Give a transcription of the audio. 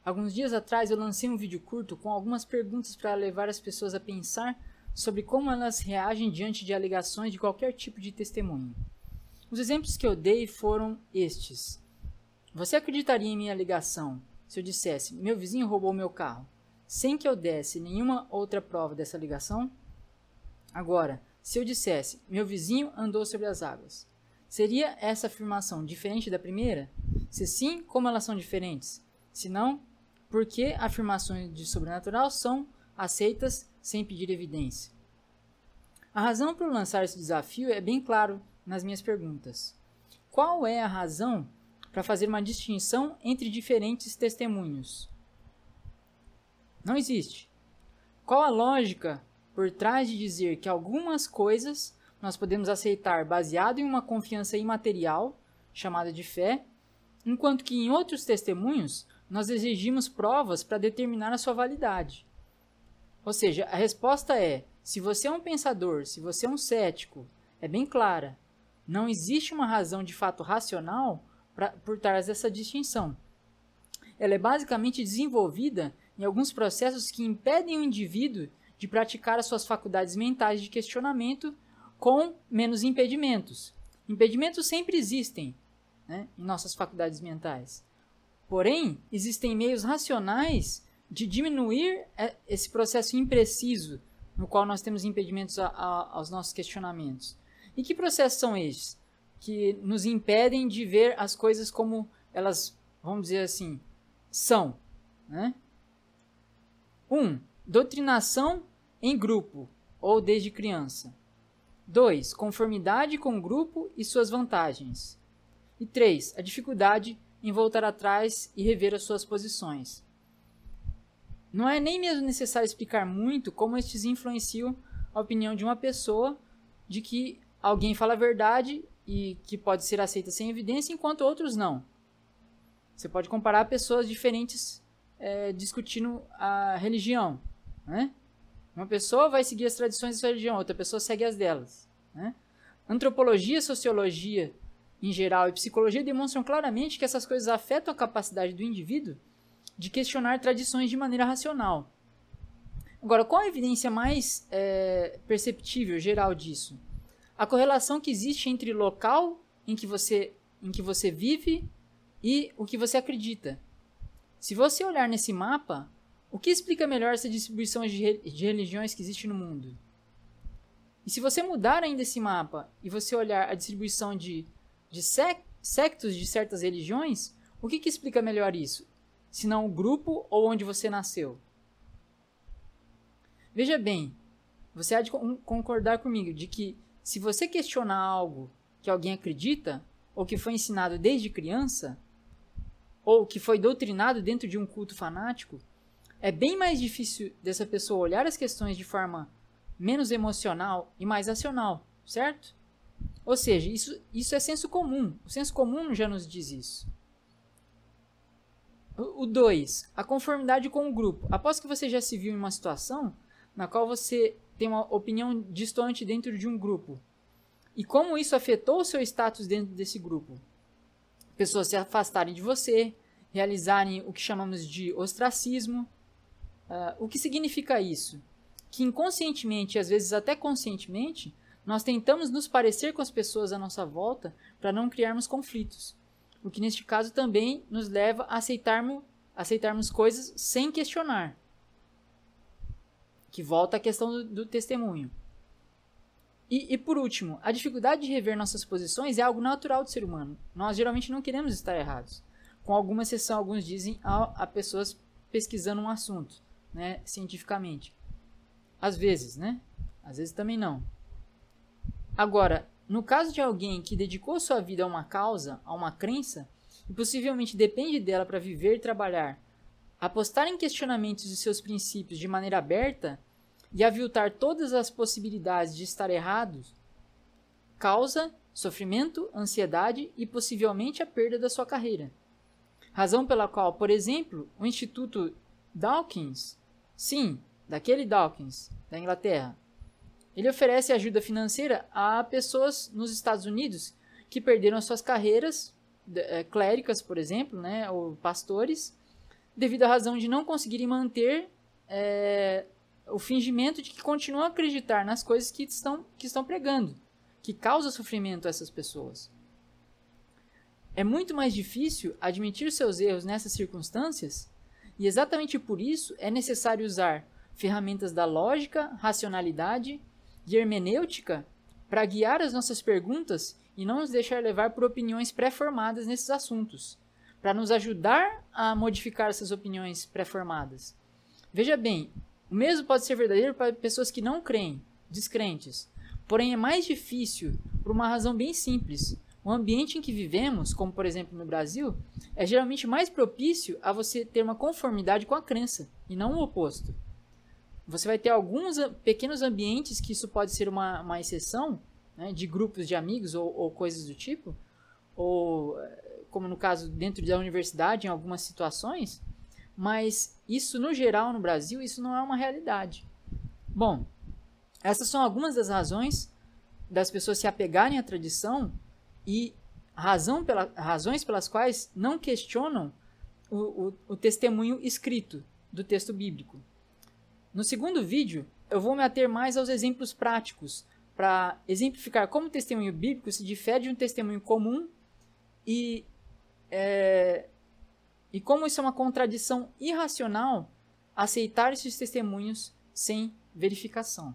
Alguns dias atrás eu lancei um vídeo curto com algumas perguntas para levar as pessoas a pensar sobre como elas reagem diante de alegações de qualquer tipo de testemunho. Os exemplos que eu dei foram estes. Você acreditaria em minha alegação se eu dissesse, meu vizinho roubou meu carro, sem que eu desse nenhuma outra prova dessa alegação? Agora, se eu dissesse, meu vizinho andou sobre as águas, seria essa afirmação diferente da primeira? Se sim, como elas são diferentes? Se não, por que afirmações de sobrenatural são aceitas sem pedir evidência? A razão para eu lançar esse desafio é bem claro nas minhas perguntas. Qual é a razão para fazer uma distinção entre diferentes testemunhos? Não existe. Qual a lógica por trás de dizer que algumas coisas nós podemos aceitar baseado em uma confiança imaterial, chamada de fé, enquanto que em outros testemunhos nós exigimos provas para determinar a sua validade? Ou seja, a resposta é, se você é um pensador, se você é um cético, é bem clara. Não existe uma razão de fato racional por trás dessa distinção. Ela é basicamente desenvolvida em alguns processos que impedem o indivíduo de praticar as suas faculdades mentais de questionamento com menos impedimentos. Impedimentos sempre existem, né, em nossas faculdades mentais. Porém, existem meios racionais de diminuir esse processo impreciso no qual nós temos impedimentos aos nossos questionamentos. E que processos são esses? Que nos impedem de ver as coisas como elas, vamos dizer assim, são. Né? 1. Doutrinação em grupo, ou desde criança. 2. Conformidade com o grupo e suas vantagens. E 3. A dificuldade em voltar atrás e rever as suas posições. Não é nem mesmo necessário explicar muito como estes influenciam a opinião de uma pessoa de que alguém fala a verdade e que pode ser aceita sem evidência, enquanto outros não. Você pode comparar pessoas diferentes discutindo a religião. Né? Uma pessoa vai seguir as tradições da sua religião, outra pessoa segue as delas. Né? Antropologia, sociologia em geral e psicologia demonstram claramente que essas coisas afetam a capacidade do indivíduo de questionar tradições de maneira racional. Agora, qual a evidência mais perceptível, geral disso? A correlação que existe entre o local em que você vive e o que você acredita. Se você olhar nesse mapa, o que explica melhor essa distribuição de religiões que existe no mundo? E se você mudar ainda esse mapa e você olhar a distribuição de sectos de certas religiões, o que explica melhor isso? Se não o grupo ou onde você nasceu? Veja bem, você há de concordar comigo de que se você questionar algo que alguém acredita, ou que foi ensinado desde criança, ou que foi doutrinado dentro de um culto fanático, é bem mais difícil dessa pessoa olhar as questões de forma menos emocional e mais racional, certo? Ou seja, isso é senso comum. O senso comum já nos diz isso. O 2. A conformidade com o grupo. Após que você já se viu em uma situação na qual você tem uma opinião distante dentro de um grupo, e como isso afetou o seu status dentro desse grupo? Pessoas se afastarem de você, realizarem o que chamamos de ostracismo. O que significa isso? Que inconscientemente, e às vezes até conscientemente, nós tentamos nos parecer com as pessoas à nossa volta para não criarmos conflitos. O que neste caso também nos leva a aceitarmos coisas sem questionar. Que volta à questão do testemunho. E por último, a dificuldade de rever nossas posições é algo natural do ser humano. Nós geralmente não queremos estar errados. Com alguma exceção, alguns dizem a pessoas pesquisando um assunto, né, cientificamente. Às vezes, né? Às vezes também não. Agora, no caso de alguém que dedicou sua vida a uma causa, a uma crença, e possivelmente depende dela para viver e trabalhar, apostar em questionamentos de seus princípios de maneira aberta e aviltar todas as possibilidades de estar errados, causa sofrimento, ansiedade e possivelmente a perda da sua carreira. Razão pela qual, por exemplo, o Instituto Dawkins, sim, daquele Dawkins, da Inglaterra, ele oferece ajuda financeira a pessoas nos Estados Unidos que perderam suas carreiras, cléricas, por exemplo, né, ou pastores, devido à razão de não conseguirem manter o fingimento de que continuam a acreditar nas coisas que estão pregando, que causa sofrimento a essas pessoas. É muito mais difícil admitir seus erros nessas circunstâncias, e exatamente por isso é necessário usar ferramentas da lógica, racionalidade e hermenêutica para guiar as nossas perguntas e não nos deixar levar por opiniões pré-formadas nesses assuntos, para nos ajudar a modificar essas opiniões pré-formadas. Veja bem, o mesmo pode ser verdadeiro para pessoas que não creem, descrentes. Porém, é mais difícil por uma razão bem simples. O ambiente em que vivemos, como por exemplo no Brasil, é geralmente mais propício a você ter uma conformidade com a crença, e não o oposto. Você vai ter alguns pequenos ambientes que isso pode ser uma exceção, né, de grupos de amigos ou coisas do tipo, ou como no caso dentro da universidade em algumas situações, mas isso no geral no Brasil isso não é uma realidade. Bom, essas são algumas das razões das pessoas se apegarem à tradição e razões pelas quais não questionam o testemunho escrito do texto bíblico. No segundo vídeo, eu vou me ater mais aos exemplos práticos para exemplificar como o testemunho bíblico se difere de um testemunho comum e como isso é uma contradição irracional aceitar esses testemunhos sem verificação.